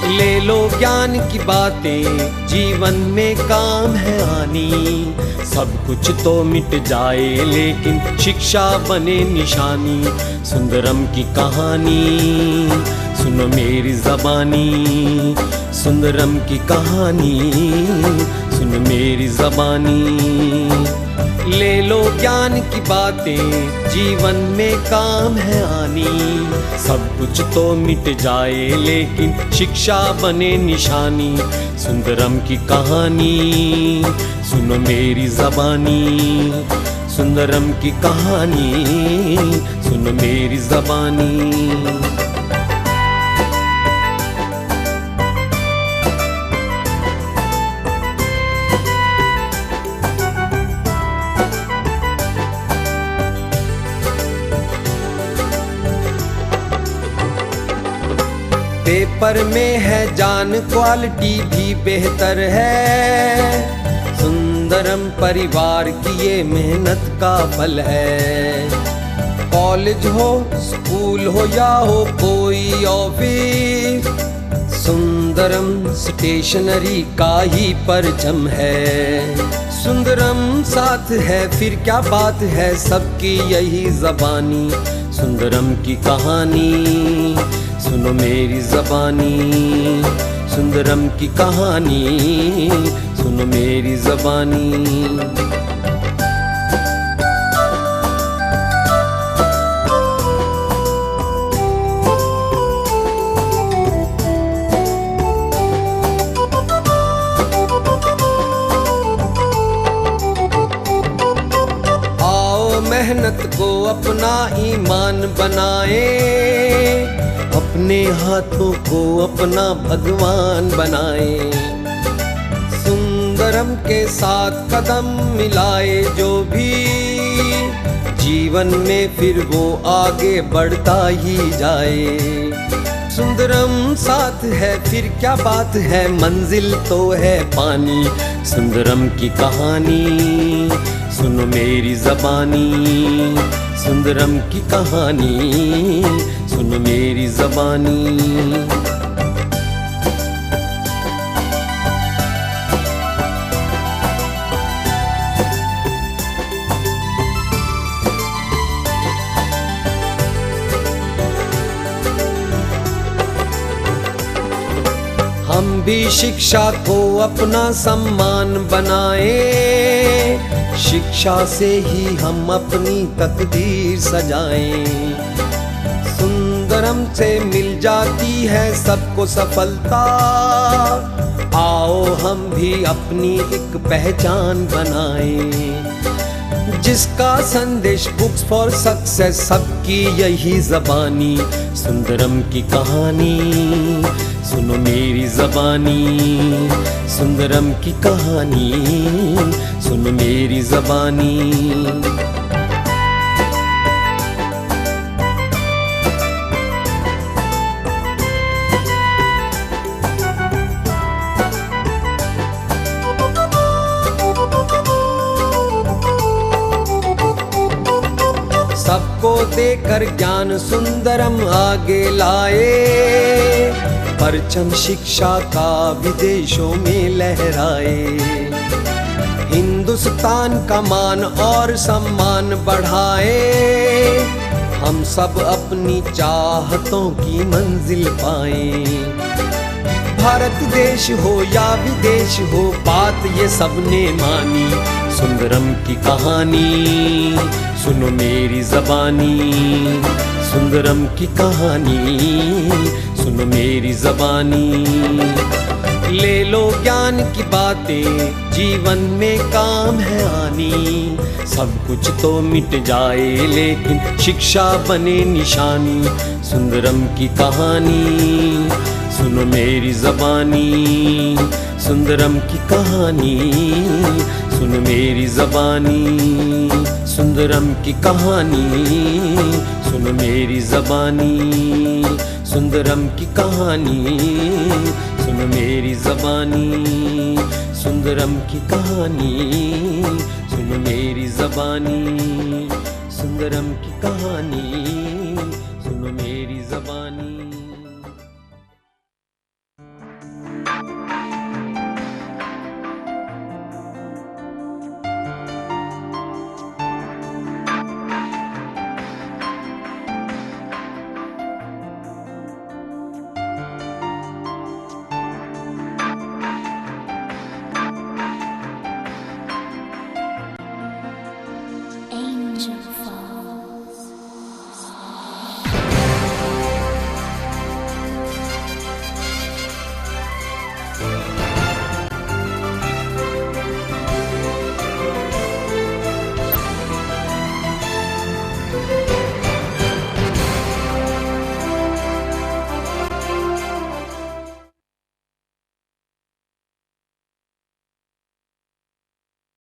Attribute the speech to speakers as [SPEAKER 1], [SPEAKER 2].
[SPEAKER 1] ले लो ज्ञान की बातें, जीवन में काम है आनी। सब कुछ तो मिट जाए लेकिन शिक्षा बने निशानी। सुंदरम की कहानी सुनो मेरी ज़बानी, सुंदरम की कहानी सुनो मेरी ज़बानी। ले लो ज्ञान की बातें, जीवन में काम है आनी। सब कुछ तो मिट जाए लेकिन शिक्षा बने निशानी। सुंदरम की कहानी सुनो मेरी ज़बानी, सुंदरम की कहानी सुनो मेरी ज़बानी। पेपर में है जान, क्वालिटी भी बेहतर है। सुंदरम परिवार की ये मेहनत का फल है। कॉलेज हो, स्कूल हो या हो कोई ऑफिस, सुंदरम स्टेशनरी का ही परचम है। सुंदरम साथ है फिर क्या बात है, सबकी यही ज़बानी। सुंदरम की कहानी सुनो मेरी ज़बानी, सुंदरम की कहानी सुनो मेरी ज़बानी। मेहनत को अपना ईमान बनाए, अपने हाथों को अपना भगवान बनाए। सुंदरम के साथ कदम मिलाए जो भी, जीवन में फिर वो आगे बढ़ता ही जाए। सुंदरम साथ है फिर क्या बात है, मंजिल तो है पानी। सुंदरम की कहानी सुनो मेरी ज़बानी, सुंदरम की कहानी सुनो मेरी ज़बानी। हम भी शिक्षा को अपना सम्मान बनाएं, शिक्षा से ही हम अपनी तकदीर सजाएं। सुंदरम से मिल जाती है सबको सफलता, आओ हम भी अपनी एक पहचान बनाएं। जिसका संदेश बुक्स फॉर सक्सेस, सबकी यही ज़बानी। सुंदरम की कहानी सुनो मेरी ज़बानी, सुंदरम की कहानी सुनो मेरी ज़बानी। सबको देकर ज्ञान सुंदरम आगे लाए, परचम शिक्षा का विदेशों में लहराए। हिंदुस्तान का मान और सम्मान बढ़ाए, हम सब अपनी चाहतों की मंजिल पाएं। भारत देश हो या विदेश हो, बात ये सबने मानी। सुंदरम की कहानी सुनो मेरी ज़बानी, सुंदरम की कहानी सुनो मेरी ज़बानी। ले लो ज्ञान की बातें, जीवन में काम है आनी। सब कुछ तो मिट जाए लेकिन शिक्षा बने निशानी। सुंदरम की कहानी सुनो मेरी ज़बानी, सुंदरम की कहानी सुनो मेरी ज़बानी। सुंदरम की कहानी सुनो मेरी ज़बानी, सुंदरम की कहानी सुनो मेरी ज़बानी। सुंदरम की कहानी सुनो मेरी ज़बानी, सुंदरम की कहानी